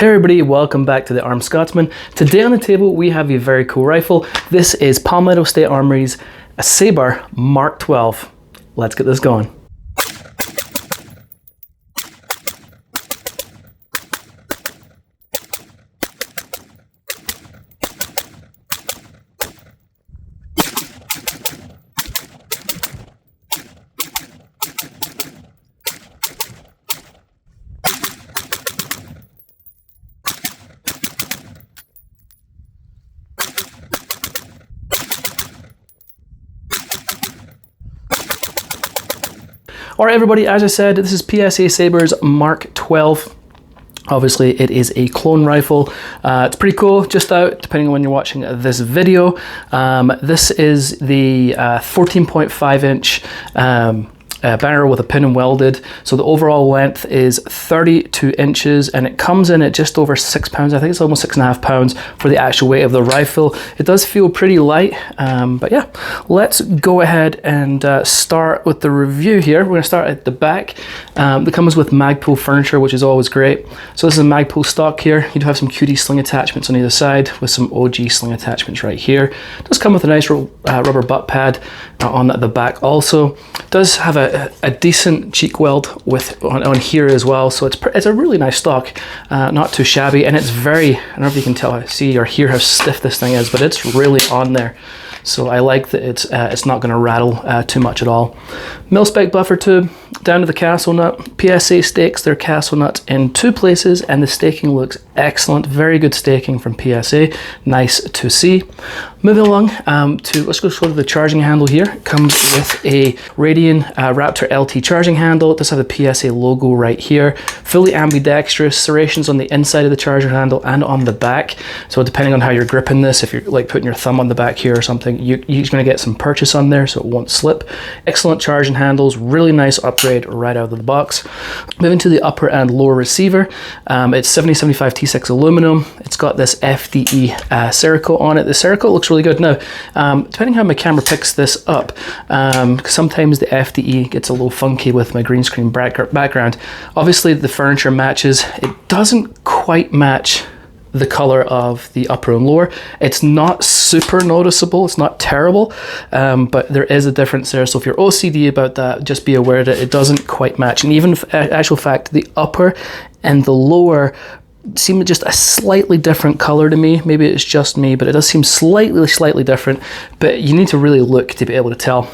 Hey everybody, welcome back to the Armed Scotsman. Today on the table we have a very cool rifle. This is Palmetto State Armory's Sabre MK12. Let's get this going. Alright everybody, as I said, this is PSA Sabre's MK12. Obviously it is a clone rifle. It's pretty cool, just out, depending on when you're watching this video. This is the 14.5 inch barrel with a pin and welded. So the overall length is 32 inches and it comes in at just over 6 pounds. I think it's almost 6.5 pounds for the actual weight of the rifle. It does feel pretty light, but yeah, let's go ahead and start with the review here. We're going to start at the back. It comes with Magpul furniture, which is always great. So this is a Magpul stock here. You do have some QD sling attachments on either side with some OG sling attachments right here. It does come with a nice rubber butt pad on the back also. It does have a decent cheek weld on here as well, so it's a really nice stock, not too shabby, and it's very, I don't know if you can tell, see or hear how stiff this thing is, but it's really on there. So I like that it's not going to rattle too much at all. Mil-spec buffer tube down to the castle nut. PSA stakes their castle nut in 2 places and the staking looks excellent. Very good staking from PSA. Nice to see. Moving along let's go to the charging handle here. It comes with a Radian Raptor LT charging handle. It does have the PSA logo right here. Fully ambidextrous, serrations on the inside of the charger handle and on the back. So depending on how you're gripping this, if you're like putting your thumb on the back here or something, you're going to get some purchase on there so it won't slip. Excellent charging handles, really nice upgrade right out of the box. Moving to the upper and lower receiver, it's 7075 T6 aluminum. It's got this FDE Cerakote on it. The Cerakote looks really good. Now, depending how my camera picks this up, sometimes the FDE gets a little funky with my green screen background. Obviously the furniture matches. It doesn't quite match the color of the upper and lower. It's not super noticeable, it's not terrible, but there is a difference there. So if you're OCD about that, just be aware that it doesn't quite match. And even actual fact, the upper and the lower seem just a slightly different color to me. Maybe it's just me, but it does seem slightly different, but you need to really look to be able to tell.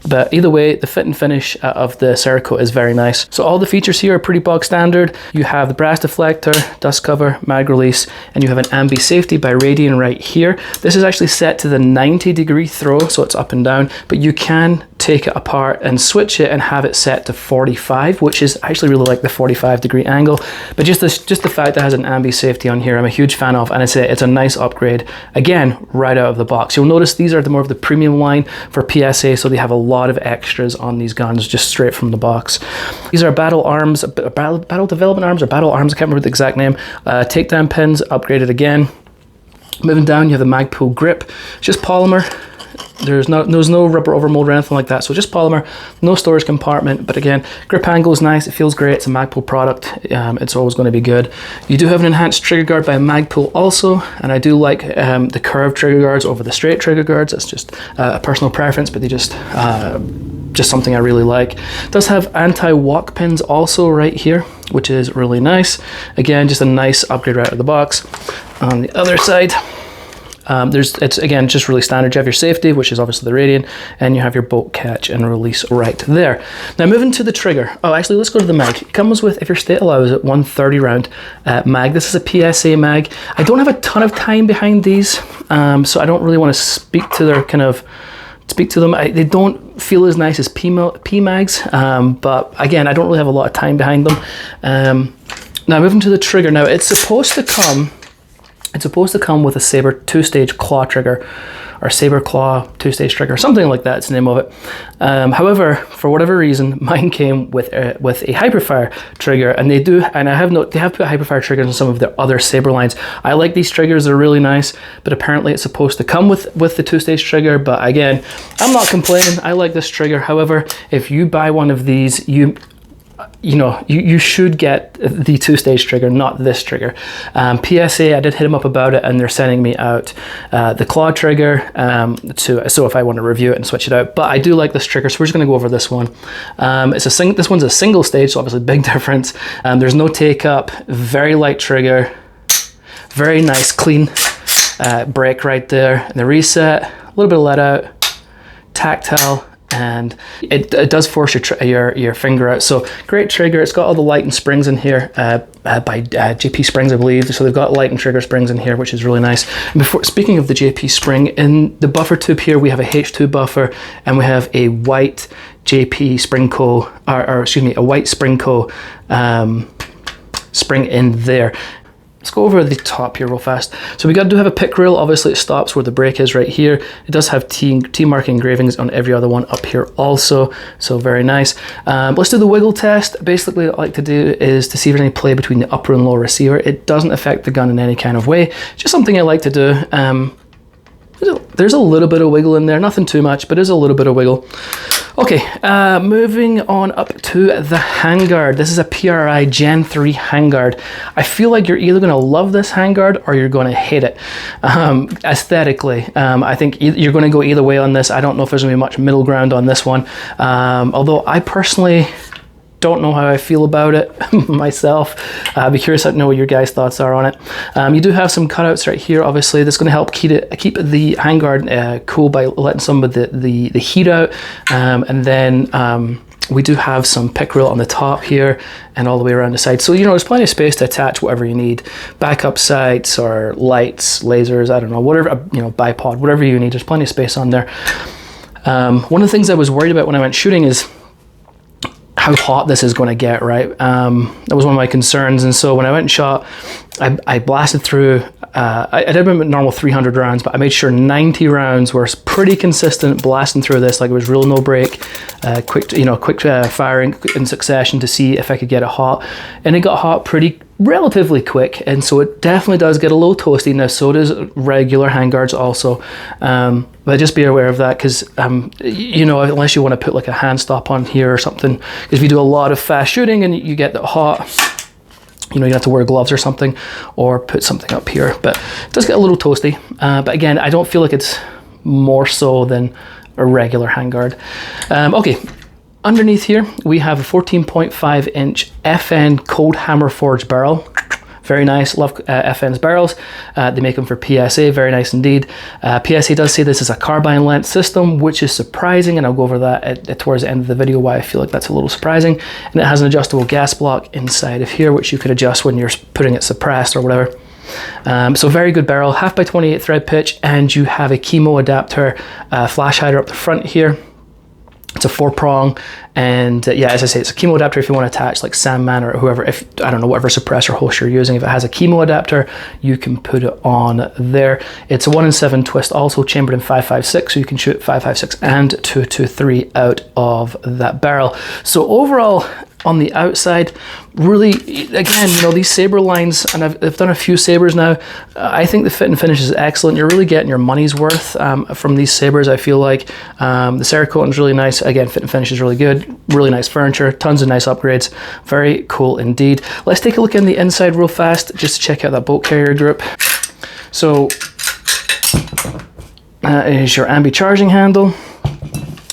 But either way, the fit and finish of the Cerakote is very nice. So all the features here are pretty bog standard. You have the brass deflector, dust cover, mag release, and you have an ambi safety by Radian right here. This is actually set to the 90-degree throw, so it's up and down, but you can take it apart and switch it and have it set to 45, which is actually really like the 45-degree angle. But just the fact that it has an ambi safety on here, I'm a huge fan of, and it's a nice upgrade. Again, right out of the box. You'll notice these are more of the premium line for PSA, so they have a lot of extras on these guns just straight from the box. These are battle arms, battle development arms or battle arms, I can't remember the exact name. Takedown pins upgraded again. Moving down, you have the Magpul grip. It's just polymer. There's no rubber overmold or anything like that, so just polymer, no storage compartment, but again, grip angle is nice, it feels great, it's a Magpul product, it's always going to be good. You do have an enhanced trigger guard by Magpul also, and I do like the curved trigger guards over the straight trigger guards. It's just a personal preference, but they just something I really like. It does have anti-walk pins also right here, which is really nice. Again, just a nice upgrade right out of the box. On the other side, it's again just really standard. You have your safety, which is obviously the Radian, and you have your bolt catch and release right there. Now moving to the trigger. Oh, actually, let's go to the mag. It comes with, if your state allows it, 130 round mag. This is a PSA mag. I don't have a ton of time behind these, so I don't really want to speak to them. They don't feel as nice as P mags, but again, I don't really have a lot of time behind them. Now moving to the trigger. Now it's supposed to come with a Sabre 2-stage claw trigger, or Sabre Claw 2-stage trigger, something like that's the name of it. However, for whatever reason, mine came with a Hyperfire trigger, and they put Hyperfire triggers in some of their other Sabre lines. I like these triggers, they're really nice, but apparently it's supposed to come with the 2-stage trigger. But again, I'm not complaining, I like this trigger. However, if you buy one of these, you know, you should get the 2-stage trigger, not this trigger. PSA, I did hit them up about it, and they're sending me out the claw trigger so if I want to review it and switch it out. But I do like this trigger, so we're just going to go over this one. This one's a single stage, so obviously big difference. There's no take up, very light trigger, very nice clean break right there, and the reset, a little bit of let out, tactile, and it does force your finger out. So great trigger. It's got all the light and springs in here by JP Springs, I believe. So they've got light and trigger springs in here, which is really nice. And speaking of the JP spring, in the buffer tube here, we have a H2 buffer, and we have a white JP Spring Co, or excuse me, a white Spring Co spring in there. Let's go over the top here real fast. So we do have a pick rail. Obviously it stops where the brake is right here. It does have T mark engravings on every other one up here also, so very nice. Let's do the wiggle test. Basically what I like to do is to see if there's any play between the upper and lower receiver. It doesn't affect the gun in any kind of way. Just something I like to do. There's a little bit of wiggle in there, nothing too much, but there's a little bit of wiggle. Okay, moving on up to the handguard. This is a PRI Gen 3 handguard. I feel like you're either going to love this handguard or you're going to hate it. Aesthetically, I think you're going to go either way on this. I don't know if there's going to be much middle ground on this one. Although I personally don't know how I feel about it myself. I'd be curious to know what your guys' thoughts are on it. You do have some cutouts right here, obviously. That's going to help keep the handguard cool by letting some of the heat out. And then we do have some pick rail on the top here and all the way around the side. So, you know, there's plenty of space to attach whatever you need. Backup sights or lights, lasers, I don't know, whatever, you know, bipod, whatever you need. There's plenty of space on there. One of the things I was worried about when I went shooting is how hot this is going to get, right? That was one of my concerns. And so when I went and shot, I blasted through, I did a normal 300 rounds, but I made sure 90 rounds were pretty consistent blasting through this, like it was real no break, quick firing in succession to see if I could get it hot. And it got hot relatively quick, and so it definitely does get a little toasty. Now so does regular handguards also, but just be aware of that, because you know, unless you want to put like a hand stop on here or something, because if you do a lot of fast shooting and you get that hot, you know, you have to wear gloves or something, or put something up here. But it does get a little toasty, but again, I don't feel like it's more so than a regular handguard. Okay, underneath here we have a 14.5 inch FN cold hammer forged barrel. Very nice, love FN's barrels. They make them for PSA, very nice indeed. PSA does say this is a carbine length system, which is surprising, and I'll go over that towards the end of the video, why I feel like that's a little surprising. And it has an adjustable gas block inside of here, which you could adjust when you're putting it suppressed or whatever. So very good barrel, 1/2x28 thread pitch, and you have a chemo adapter flash hider up the front here. It's a 4-prong, and yeah, as I say, it's a chemo adapter if you want to attach like Sandman or whoever, if I don't know, whatever suppressor host you're using. If it has a chemo adapter, you can put it on there. It's a 1-in-7 twist, also chambered in 5.56, so you can shoot 5.56 and 2.23 out of that barrel. So overall, on the outside, really, again, you know, these Sabre lines, and I've done a few Sabres now, I think the fit and finish is excellent. You're really getting your money's worth from these Sabres, I feel like. The Cerakote is really nice. Again, fit and finish is really good. Really nice furniture, tons of nice upgrades. Very cool indeed. Let's take a look in the inside real fast, just to check out that bolt carrier group. So, is your ambi charging handle.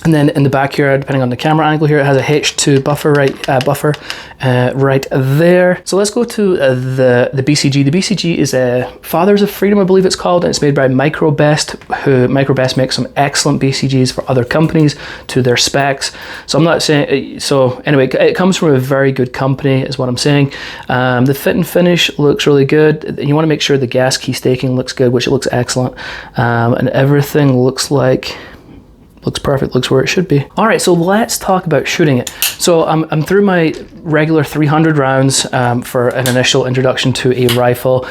And then in the back here, depending on the camera angle here, it has a H2 buffer right there. So let's go to the BCG. The BCG is Fathers of Freedom, I believe it's called, and it's made by Microbest, who Microbest makes some excellent BCGs for other companies to their specs. So I'm not saying, so anyway, it comes from a very good company is what I'm saying. The fit and finish looks really good. You want to make sure the gas key staking looks good, which it looks excellent. And everything looks perfect, looks where it should be. All right, so let's talk about shooting it. So I'm through my regular 300 rounds for an initial introduction to a rifle.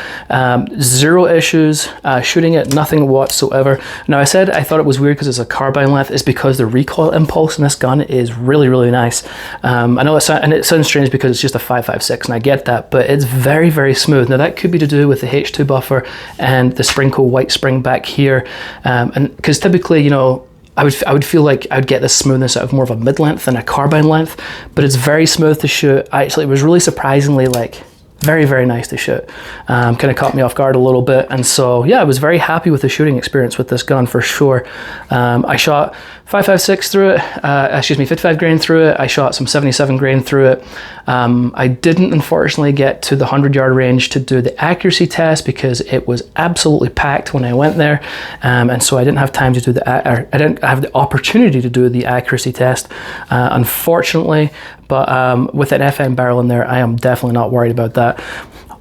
Zero issues shooting it, nothing whatsoever. Now I said I thought it was weird because it's a carbine length, is because the recoil impulse in this gun is really, really nice. I know it sounds strange because it's just a 5.56, and I get that, but it's very, very smooth. Now that could be to do with the H2 buffer and the Spring Co white spring back here, and because typically, you know, I would feel like I would get this smoothness out of more of a mid-length than a carbine length, but it's very smooth to shoot. Actually, it was really surprisingly like very, very nice to shoot. Kind of caught me off guard a little bit. And so, yeah, I was very happy with the shooting experience with this gun for sure. I shot 5.56 through it, 55 grain through it. I shot some 77 grain through it. I didn't unfortunately get to the 100-yard range to do the accuracy test because it was absolutely packed when I went there. And so I didn't have time to do I didn't have the opportunity to do the accuracy test, unfortunately. But with an FN barrel in there, I am definitely not worried about that.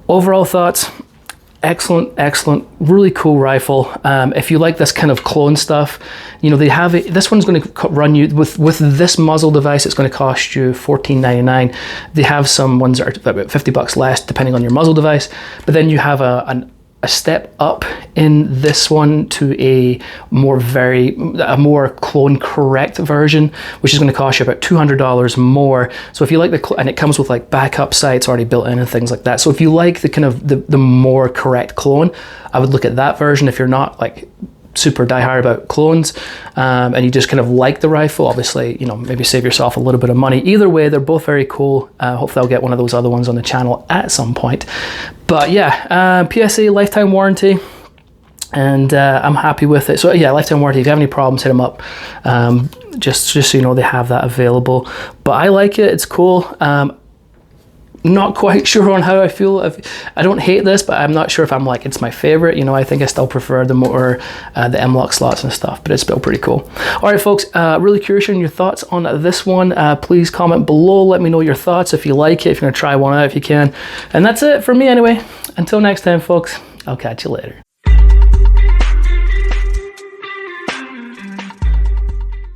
Overall thoughts, excellent, really cool rifle. If you like this kind of clone stuff, you know, they have it. This one's going to run you with this muzzle device. It's going to cost you $14.99. They have some ones that are about $50 less depending on your muzzle device. But then you have a step up in this one to a more clone correct version, which is going to cost you about $200 more. So if you like and it comes with like backup sights already built in and things like that. So if you like the kind of the more correct clone, I would look at that version. If you're not like super diehard about clones and you just kind of like the rifle, obviously, you know, maybe save yourself a little bit of money. Either way, they're both very cool. Hopefully I'll get one of those other ones on the channel at some point. But yeah, PSA lifetime warranty, and I'm happy with it. So yeah, lifetime warranty. If you have any problems, hit them up. Just so you know, they have that available. But I like it. It's cool. Not quite sure on how I feel. I don't hate this, but I'm not sure if I'm like, it's my favorite. You know, I think I still prefer the more the M-LOK slots and stuff, but it's still pretty cool. All right, folks, really curious on your thoughts on this one. Please comment below. Let me know your thoughts if you like it, if you're gonna try one out, if you can. And that's it for me anyway. Until next time, folks, I'll catch you later.